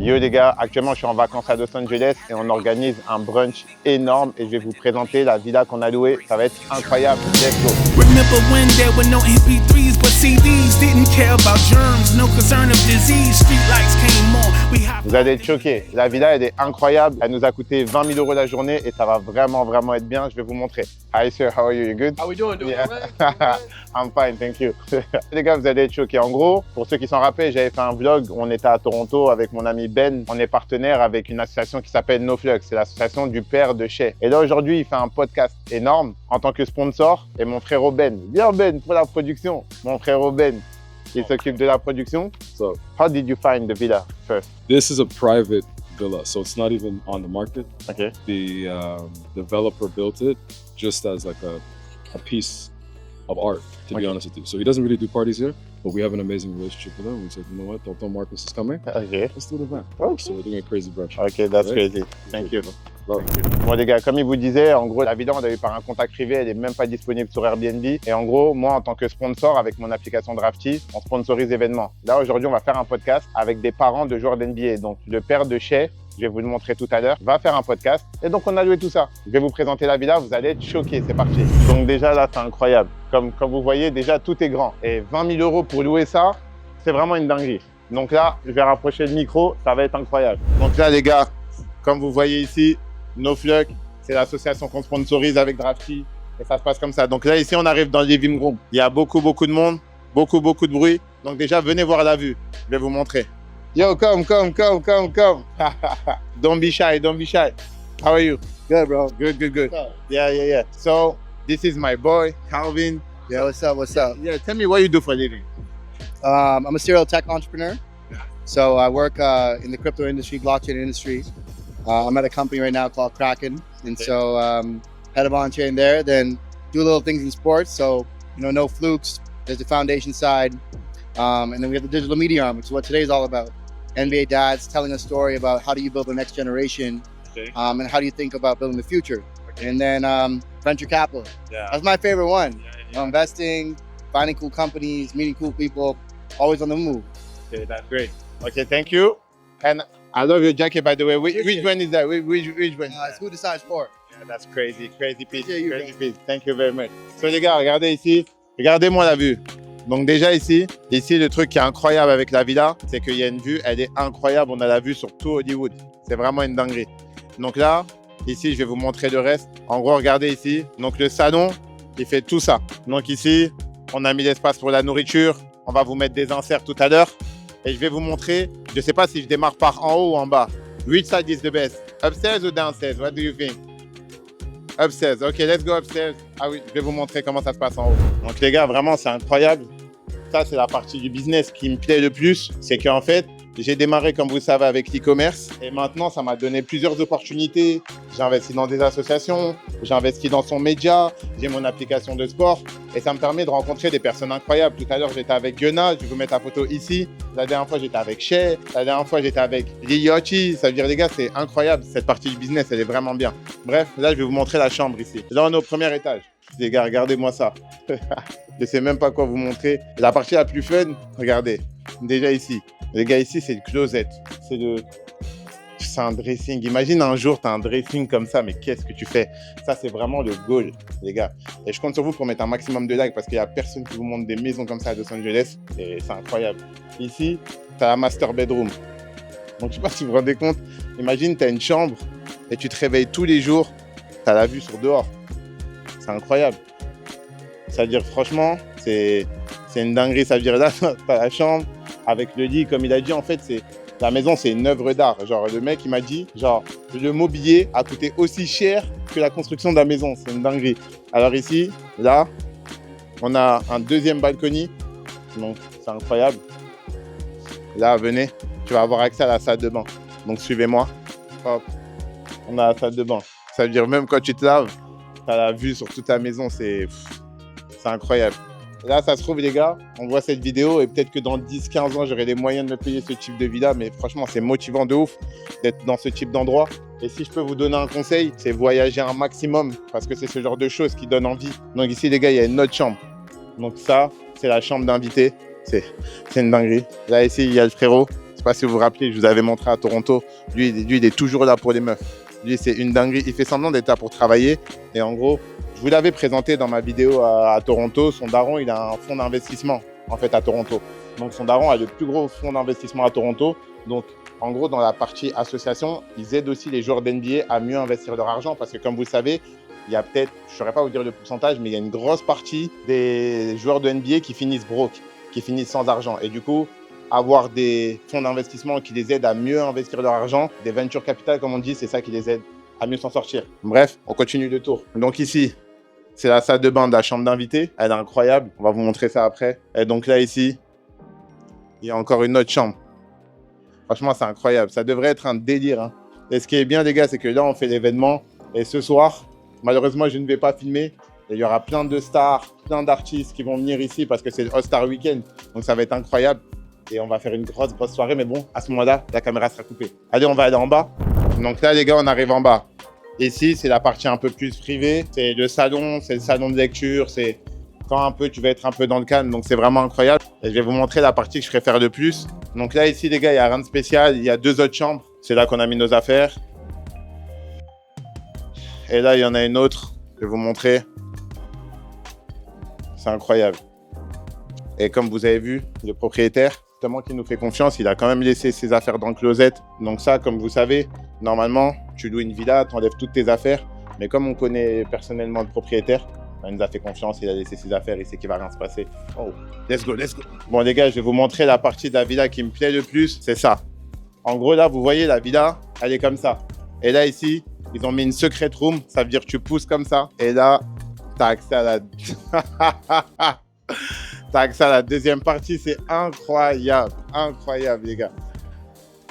Yo les gars, actuellement je suis en vacances à Los Angeles et on organise un brunch énorme et je vais vous présenter la villa qu'on a louée. Ça va être incroyable. Let's go. Remember when there were no MP3s but CDs, didn't care about germs, no concern of disease, street lights came on. Vous allez être choqués. La villa elle est incroyable. Elle nous a coûté 20 000 € la journée et ça va vraiment être bien. Je vais vous montrer. Hi sir, how are you? You good? How we doing? Doing Yeah. all right? I'm fine, thank you. Les gars, vous allez être choqués. En gros, pour ceux qui s'en rappellent, j'avais fait un vlog où on était à Toronto avec mon ami Ben. On est partenaire avec une association qui s'appelle NoFlux. C'est l'association du père de Shay. Et là, aujourd'hui, il fait un podcast énorme en tant que sponsor. Et mon frère Ben, viens Ben pour la production. Mon frère Ben, il s'occupe de la production. So How did you find the villa first? this is a private villa, so it's not even on the market. Okay. The developer built it just as like a piece of art, to be Okay. honest with you. So he doesn't really do parties here, but we have an amazing relationship with him. We said, you know what, Tonton Marcus is coming. Okay. Let's do the event. Okay. So we're doing a crazy brunch. Okay, that's Right? crazy. Thank you. Love it. Bon les gars, comme il vous disait, en gros la villa on l'a eu par un contact privé, elle est même pas disponible sur Airbnb. Et en gros, moi en tant que sponsor avec mon application Drafty, on sponsorise événements. Là aujourd'hui on va faire un podcast avec des parents de joueurs d'NBA. Donc le père de Shay, je vais vous le montrer tout à l'heure, va faire un podcast. Et donc on a loué tout ça. Je vais vous présenter la villa, vous allez être choqués, c'est parti. Donc déjà là c'est incroyable. Comme vous voyez, déjà tout est grand. Et 20 000 € pour louer ça, c'est vraiment une dinguerie. Donc là, je vais rapprocher le micro, ça va être incroyable. Donc là les gars, comme vous voyez ici, NoFlux, c'est l'association qu'on sponsorise avec Drafty et ça se passe comme ça. Donc là, ici, on arrive dans le living room. Il y a beaucoup de monde, beaucoup de bruit. Donc déjà, venez voir la vue. Je vais vous montrer. Yo, come. Don't be shy. How are you? Good, bro. Good. Yeah. So, this is my boy, Calvin. Yeah, what's up? Yeah, tell me what you do for a living. I'm a serial tech entrepreneur. So I work in the crypto industry, blockchain industry. I'm at a company right now called Kraken. And so head of on-chain there, then do little things in sports. So, no flukes. There's the foundation side. And then we have the digital media arm, which is what today's all about. NBA dads telling a story about how do you build the next generation, Okay. and how do you think about building the future. And then venture capital. Yeah. That's my favorite one. Investing, finding cool companies, meeting cool people, always on the move. Okay, that's great. Okay, thank you. And I love your jacket, by the way. Which one is that? Which one? It's who decides for. Yeah, that's crazy piece, Yeah, you crazy piece. Thank you very much. So les gars, regardez ici, regardez-moi la vue. Donc déjà ici, le truc qui est incroyable avec la villa, c'est qu'il y a une vue, elle est incroyable. On a la vue sur tout Hollywood. C'est vraiment une dinguerie. Donc là, ici, je vais vous montrer le reste. En gros, regardez ici. Donc le salon, il fait tout ça. Donc ici, on a mis l'espace pour la nourriture. On va vous mettre des inserts tout à l'heure. Et je vais vous montrer, je ne sais pas si je démarre par en haut ou en bas. Which side is the best? Upstairs or downstairs? What do you think? Upstairs. Ok, let's go upstairs. Ah oui, je vais vous montrer comment ça se passe en haut. Donc les gars, vraiment, c'est incroyable. Ça, c'est la partie du business qui me plaît le plus. C'est qu'en fait, j'ai démarré, comme vous le savez, avec l'e-commerce. Et maintenant, ça m'a donné plusieurs opportunités. J'ai investi dans des associations, j'ai investi dans son média, j'ai mon application de sport. Et ça me permet de rencontrer des personnes incroyables. Tout à l'heure, j'étais avec Guena, je vais vous mettre la photo ici. La dernière fois, j'étais avec Shay. La dernière fois, j'étais avec Liochi. Ça veut dire, les gars, c'est incroyable. Cette partie du business, elle est vraiment bien. Bref, là, je vais vous montrer la chambre ici. Là, on est au premier étage. Les gars, regardez-moi ça. Je sais même pas quoi vous montrer. La partie la plus fun, regardez. Déjà ici. Les gars, ici, c'est le closet. C'est un dressing. Imagine un jour, tu as un dressing comme ça, mais qu'est-ce que tu fais? Ça, c'est vraiment le goal, les gars. Et je compte sur vous pour mettre un maximum de likes parce qu'il n'y a personne qui vous montre des maisons comme ça à Los Angeles. Et c'est incroyable. Ici, tu as la master bedroom. Donc, je sais pas si vous vous rendez compte. Imagine, tu as une chambre et tu te réveilles tous les jours. Tu as la vue sur dehors. C'est incroyable. C'est-à-dire, franchement, c'est une dinguerie. Ça veut dire, là, tu as la chambre avec le lit. Comme il a dit, en fait, la maison, c'est une œuvre d'art. Genre, le mec, il m'a dit, genre, le mobilier a coûté aussi cher que la construction de la maison. C'est une dinguerie. Alors ici, là, on a un deuxième balcony. Donc, c'est incroyable. Là, venez, tu vas avoir accès à la salle de bain. Donc, suivez-moi. Hop, on a la salle de bain. Ça veut dire, même quand tu te laves, tu as la vue sur toute la maison. C'est incroyable. Là, ça se trouve, les gars, on voit cette vidéo et peut-être que dans 10-15 ans, j'aurai les moyens de me payer ce type de villa. Mais franchement, c'est motivant de ouf d'être dans ce type d'endroit. Et si je peux vous donner un conseil, c'est voyager un maximum parce que c'est ce genre de choses qui donnent envie. Donc ici, les gars, il y a une autre chambre. Donc ça, c'est la chambre d'invité. C'est une dinguerie. Là, ici, il y a le frérot. sais pas si vous vous rappelez, je vous avais montré à Toronto. Lui, il est toujours là pour les meufs. Lui, c'est une dinguerie. Il fait semblant d'être là pour travailler. Et en gros, je vous l'avais présenté dans ma vidéo à Toronto. Son daron, il a un fonds d'investissement, en fait, à Toronto. Donc, son daron a le plus gros fonds d'investissement à Toronto. Donc, en gros, dans la partie association, ils aident aussi les joueurs d'NBA à mieux investir leur argent. Parce que, comme vous le savez, il y a peut-être, je ne saurais pas vous dire le pourcentage, mais il y a une grosse partie des joueurs de NBA qui finissent broke, qui finissent sans argent. Et du coup, avoir des fonds d'investissement qui les aident à mieux investir leur argent, des venture capital, comme on dit, c'est ça qui les aide à mieux s'en sortir. Bref, on continue le tour. Donc ici, c'est la salle de bain de la chambre d'invité. Elle est incroyable. On va vous montrer ça après. Et donc là, ici, il y a encore une autre chambre. Franchement, c'est incroyable. Ça devrait être un délire, hein. Et ce qui est bien, les gars, c'est que là, on fait l'événement. Et ce soir, malheureusement, je ne vais pas filmer. Et il y aura plein de stars, plein d'artistes qui vont venir ici parce que c'est le All-Star Weekend. Donc, ça va être incroyable. Et on va faire une grosse soirée. Mais bon, à ce moment-là, la caméra sera coupée. Allez, on va aller en bas. Donc là, les gars, on arrive en bas. Ici, c'est la partie un peu plus privée. C'est le salon de lecture. C'est quand un peu, tu vas être un peu dans le calme. Donc, c'est vraiment incroyable. Et je vais vous montrer la partie que je préfère le plus. Donc là, ici, les gars, il n'y a rien de spécial. Il y a 2 autres chambres. C'est là qu'on a mis nos affaires. Et là, il y en a une autre. Je vais vous montrer. C'est incroyable. Et comme vous avez vu, le propriétaire, justement, qui nous fait confiance, il a quand même laissé ses affaires dans le closet. Donc ça, comme vous savez, normalement, tu loues une villa, tu enlèves toutes tes affaires. Mais comme on connaît personnellement le propriétaire, il nous a fait confiance, il a laissé ses affaires, il sait qu'il ne va rien se passer. Oh, let's go. Bon, les gars, je vais vous montrer la partie de la villa qui me plaît le plus. C'est ça. En gros, là, vous voyez, la villa, elle est comme ça. Et là, ici, ils ont mis une secret room. Ça veut dire que tu pousses comme ça. Et là, tu as accès à la... T'as accès à la deuxième partie, c'est incroyable, incroyable les gars.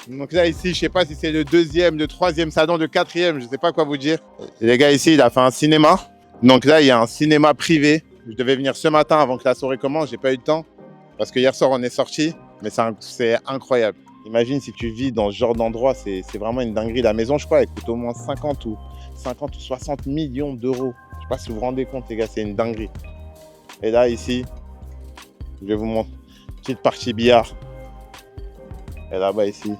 Donc là ici, je sais pas si c'est le 2e, le 3e salon, le 4e, je sais pas quoi vous dire. Les gars ici, il a fait un cinéma. Donc là, il y a un cinéma privé. Je devais venir ce matin avant que la soirée commence, j'ai pas eu le temps. Parce que hier soir, on est sorti, mais c'est incroyable. Imagine si tu vis dans ce genre d'endroit, c'est vraiment une dinguerie. La maison, je crois, elle coûte au moins 50 ou 60 millions d'euros. Je sais pas si vous vous rendez compte les gars, c'est une dinguerie. Et là ici, je vais vous montrer une petite partie billard. Et là-bas, ici.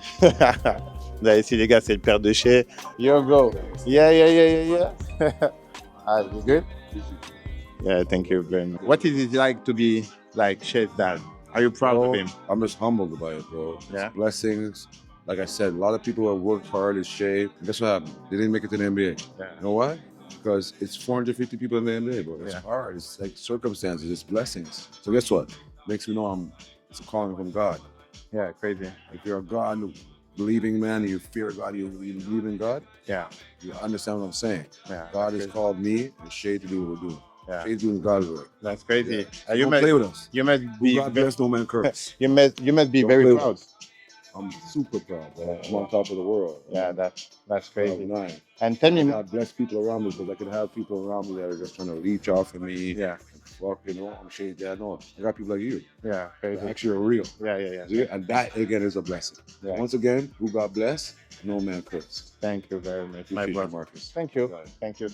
Là, ici, les gars, c'est le père de chez. Yo, bro. Yeah. Ah, you good? Yeah, thank you very much. What is it like to be like Shay's dad? Are you proud of him? I'm just humbled by it, bro. Yeah. It's blessings. Like I said, a lot of people have worked hard as Shay. Guess what happened? They didn't make it to the NBA. Yeah. You know why? Because it's 450 people in the NBA, bro. It's Yeah. hard. It's like circumstances. It's blessings. So guess what? Makes me know it's a calling from God. Yeah, crazy. If you're a God-believing man, you fear God, you believe in God, Yeah, you understand what I'm saying. yeah. God has crazy. called me and Shay to do what we're doing. Yeah. Shay's doing God's work. That's crazy. Yeah. You Don't play with us. must Who be God bless, no man curse. you must be Don't very play with proud. us. I'm super proud, bro. I'm on top of the world. Yeah, that's crazy. Nine. And tell me, God bless people around me because I could have people around me that are just trying to reach out for me. yeah, Fuck, you know, I'm Shay's dad. No, I got people like you yeah, that crazy. actually are real. Yeah. See? And that again is a blessing. Yeah. Once again, who God bless, no man curse. Thank you very much, my Appreciate you, brother. Marcus. Thank you. Got it. Thank you.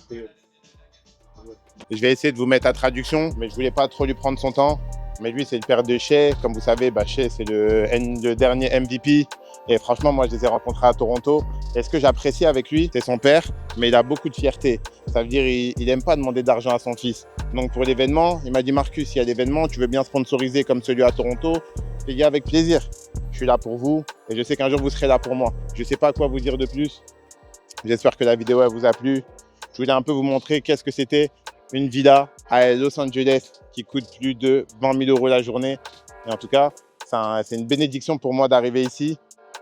Je vais essayer de vous mettre la traduction, mais je voulais pas trop lui prendre son temps. Mais lui, c'est le père de Shay. Comme vous savez, Shay, c'est le dernier MVP. Et franchement, moi, je les ai rencontrés à Toronto. Et ce que j'apprécie avec lui, c'est son père, mais il a beaucoup de fierté. Ça veut dire il aime pas demander d'argent à son fils. Donc pour l'événement, il m'a dit, Marcus, s'il y a l'événement, tu veux bien sponsoriser comme celui à Toronto, les gars, avec plaisir. Je suis là pour vous et je sais qu'un jour, vous serez là pour moi. Je sais pas quoi vous dire de plus. J'espère que la vidéo elle vous a plu. Je voulais un peu vous montrer qu'est-ce que c'était une villa à Los Angeles qui coûte plus de 20 000 € la journée. Et en tout cas, c'est une bénédiction pour moi d'arriver ici.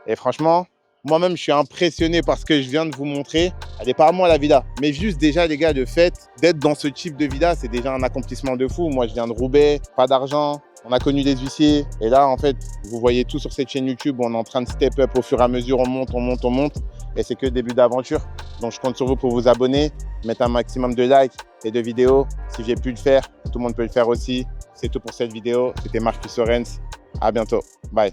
Et franchement, moi-même, je suis impressionné par ce que je viens de vous montrer. Elle n'est pas à moi la villa, mais juste déjà, les gars, le fait d'être dans ce type de villa, c'est déjà un accomplissement de fou. Moi, je viens de Roubaix, pas d'argent. On a connu des huissiers. Et là, en fait, vous voyez tout sur cette chaîne YouTube. On est en train de step up au fur et à mesure. On monte. Et c'est que le début d'aventure. Donc, je compte sur vous pour vous abonner, mettre un maximum de likes et de vidéos. Si j'ai pu le faire, tout le monde peut le faire aussi. C'est tout pour cette vidéo. C'était Marcus Sorens. À bientôt. Bye.